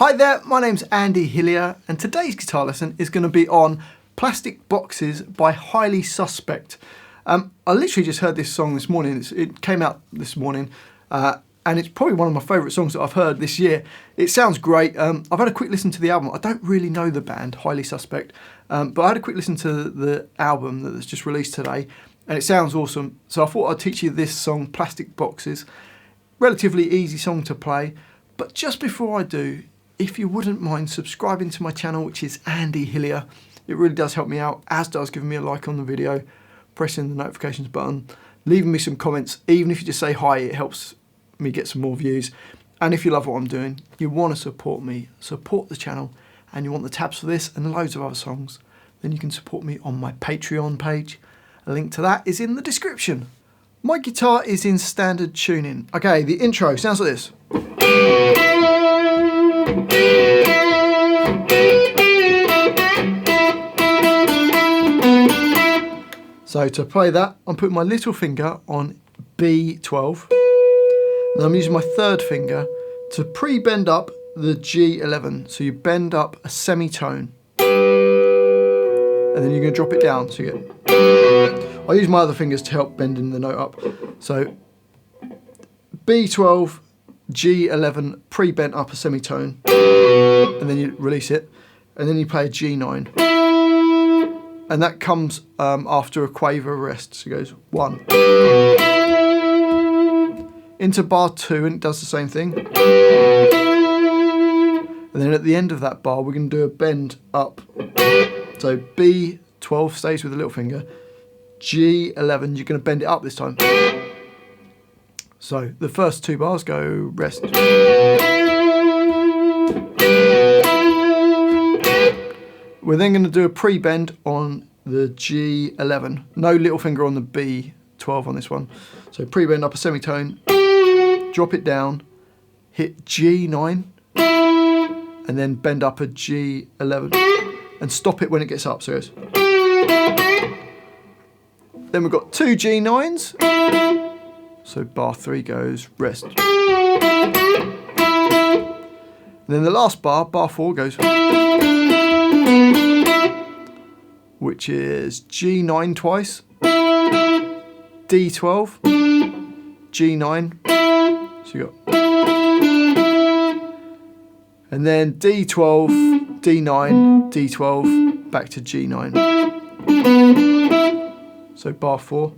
Hi there, my name's Andy Hillier and today's guitar lesson is going to be on Plastic Boxes by Highly Suspect. I literally just heard this song this morning. It came out this morning and it's probably one of my favourite songs that I've heard this year. It sounds great. I've had a quick listen to the album. I don't really know the band, Highly Suspect, but I had a quick listen to the album that's just released today and it sounds awesome. So I thought I'd teach you this song, Plastic Boxes. Relatively easy song to play, but just before I do, if you wouldn't mind subscribing to my channel, which is Andy Hillier, it really does help me out, as does giving me a like on the video, pressing the notifications button, leaving me some comments. Even if you just say hi, it helps me get some more views. And if you love what I'm doing, you want to support me, support the channel, and you want the tabs for this and loads of other songs, then you can support me on my Patreon page. A link to that is in the description. My guitar is in standard tuning. Okay, the intro sounds like this. So to play that, I'm putting my little finger on B12, and I'm using my third finger to pre-bend up the G11. So you bend up a semitone, and then you're going to drop it down. So you get, I use my other fingers to help bending the note up. So B12, G11, pre-bent up a semitone, and then you release it, and then you play a G9. And that comes after a quaver rest. So it goes 1. Into bar 2, and it does the same thing. And then at the end of that bar, we're going to do a bend up. So B12 stays with the little finger. G11, you're going to bend it up this time. So the first 2 bars go rest. We're then going to do a pre-bend on the G11. No little finger on the B12 on this one. So pre-bend up a semitone, drop it down, hit G9, and then bend up a G11, and stop it when it gets up. So it goes. Then we've got 2 G9s. So bar 3 goes rest. And then the last bar, bar 4 goes, which is G9 twice, D12, G9, so you got, and then D12, D9, D12, back to G9. So bar 4.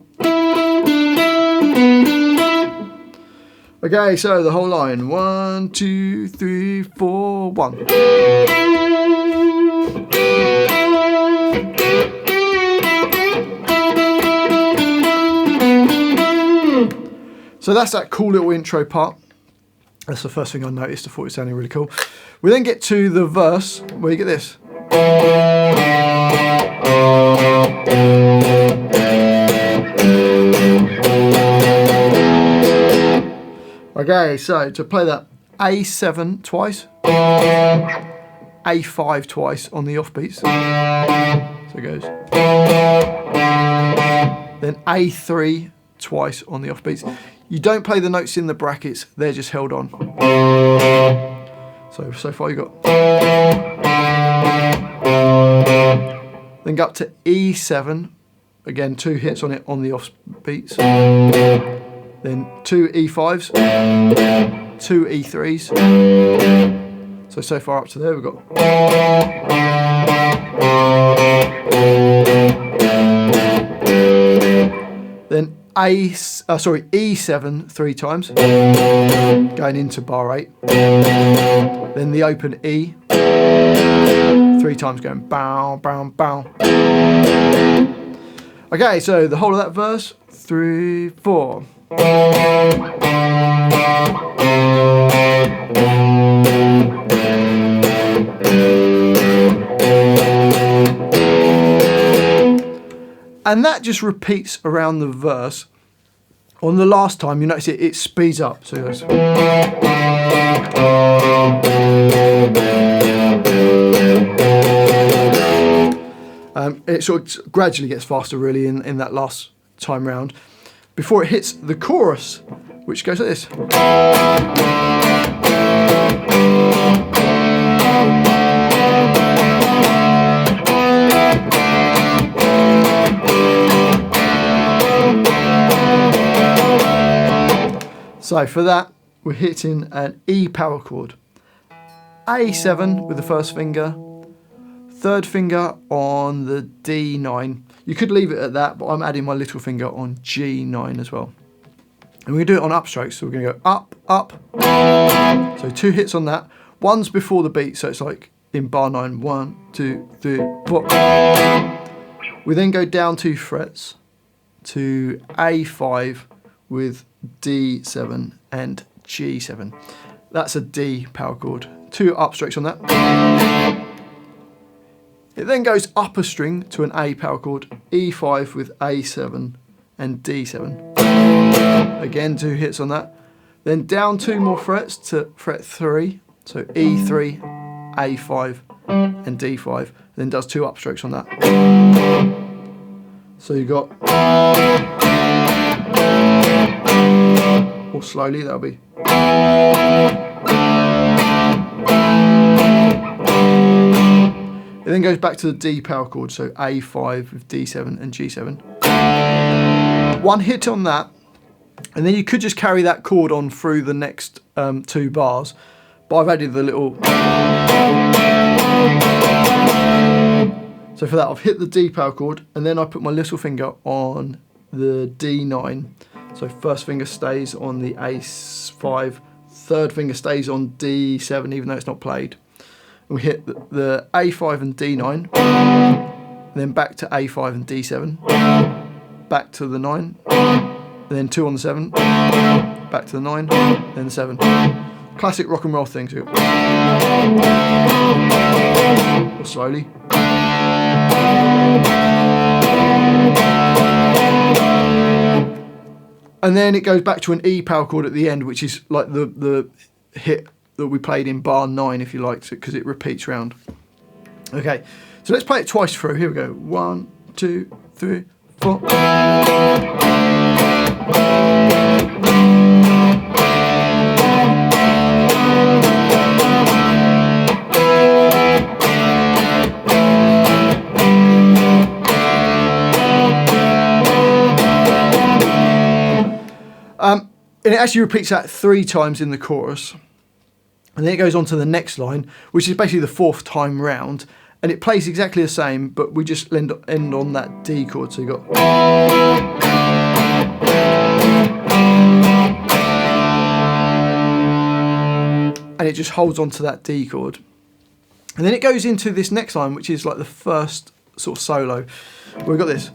Okay, so the whole line. 1, 2, 3, 4, 1. So that's that cool little intro part. That's the first thing I noticed. I thought it sounded really cool. We then get to the verse where you get this. Okay, so to play that, A7 twice, A5 twice on the offbeats. So it goes. Then A3 twice on the offbeats. You don't play the notes in the brackets, they're just held on. So far you got. Then go up to E7, again 2 hits on it on the offbeats. Then 2 E5s, 2 E3s. So far up to there we've got. Then E7 3 times, going into bar 8. Then the open E 3 times, going bow, bow, bow. Okay, so the whole of that verse, 3, 4. And that just repeats around the verse. On the last time, you notice it speeds up. So it goes. It sort of gradually gets faster, really, in that last time round, before it hits the chorus, which goes like this. So for that, we're hitting an E power chord. A7 with the first finger, third finger on the D9. You could leave it at that, but I'm adding my little finger on G9 as well. And we're going to do it on upstrokes, so we're going to go up, up. So 2 hits on that. One's before the beat, so it's like in bar 9, 1, 2, 3, 4. We then go down 2 frets to A5 with D7 and G7. That's a D power chord. 2 upstrokes on that. It then goes up a string to an A power chord, E5 with A7 and D7. Again, 2 hits on that. Then down 2 more frets to fret 3, so E3, A5 and D5. Then does 2 upstrokes on that. So you got, or slowly, that'll be. It then goes back to the D power chord, so A5 with D7 and G7. 1 hit on that, and then you could just carry that chord on through the next 2 bars, but I've added the little. So for that, I've hit the D power chord, and then I put my little finger on the D9. So first finger stays on the A5, third finger stays on D7, even though it's not played. And we hit the A5 and D9, and then back to A5 and D7, back to the 9, and then 2 on the 7, back to the 9, then the 7. Classic rock and roll thing too. Or slowly. And then it goes back to an E power chord at the end, which is like the hit that we played in bar 9, if you liked it, because it repeats round. Okay, so let's play it twice through. Here we go. 1, 2, 3, 4. And it actually repeats that 3 times in the chorus. And then it goes on to the next line, which is basically the 4th time round. And it plays exactly the same, but we just end on that D chord. So you got. And it just holds on to that D chord. And then it goes into this next line, which is like the first sort of solo. We've got this.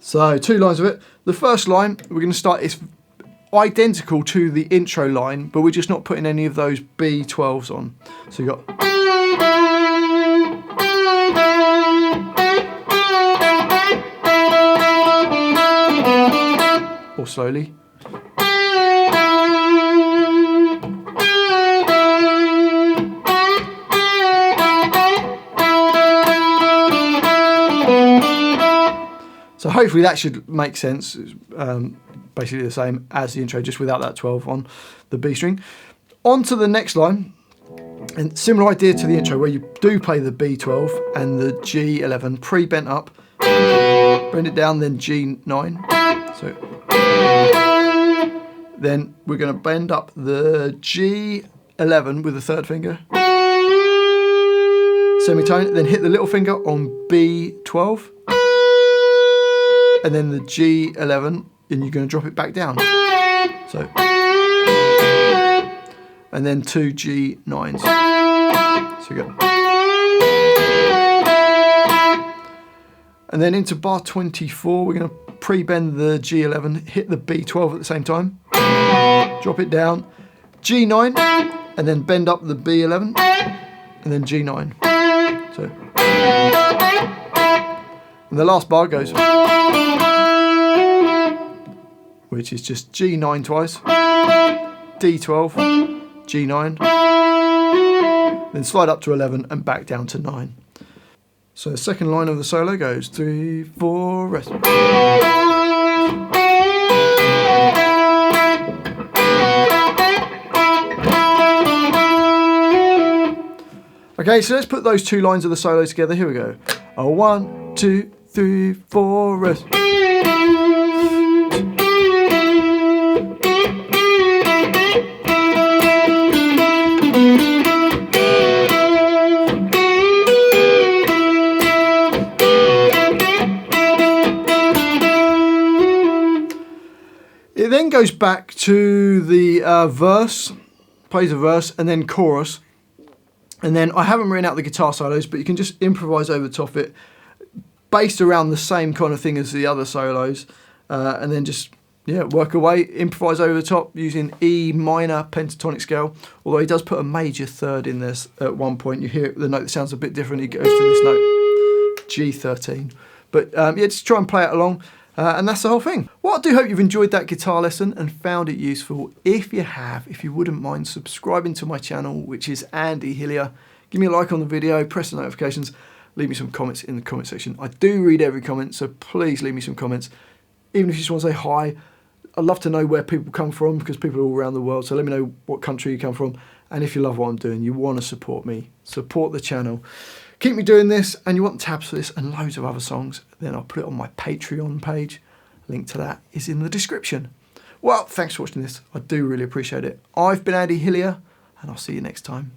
So 2 lines of it. The first line, we're going to start, it's identical to the intro line, but we're just not putting any of those B12s on. So you got. Or slowly. So hopefully that should make sense. It's basically the same as the intro, just without that 12 on the B string. On to the next line, and similar idea to the intro, where you do play the B12 and the G11 pre-bent up, bend it down, then G9. So then we're going to bend up the G11 with the 3rd finger, semitone, then hit the little finger on B12. And then the G11, and you're going to drop it back down. So, and then 2 G9s. So you go. And then into bar 24, we're going to pre-bend the G11, hit the B12 at the same time, drop it down, G9, and then bend up the B11, and then G9. So, and the last bar goes, which is just G9 twice, D12, G9, then slide up to 11 and back down to 9. So the second line of the solo goes 3, 4, rest. Okay, so let's put those two lines of the solo together. Here we go. A 1, 2, 3, 4, rest. It then goes back to the verse, plays a verse, and then chorus. And then I haven't written out the guitar solos, but you can just improvise over the top of it, based around the same kind of thing as the other solos, and then just work away, improvise over the top using E minor pentatonic scale. Although he does put a major third in this at one point. You hear the note that sounds a bit different. He goes to this note, G13. But just try and play it along. And that's the whole thing. Well, I do hope you've enjoyed that guitar lesson and found it useful. If you have, if you wouldn't mind subscribing to my channel, which is Andy Hillier, give me a like on the video, press the notifications, leave me some comments in the comment section. I do read every comment, so please leave me some comments. Even if you just want to say hi, I'd love to know where people come from, because people are all around the world, so let me know what country you come from. And if you love what I'm doing, you want to support me, support the channel, keep me doing this, and you want tabs for this and loads of other songs, then I'll put it on my Patreon page. Link to that is in the description. Well, thanks for watching this. I do really appreciate it. I've been Andy Hillier, and I'll see you next time.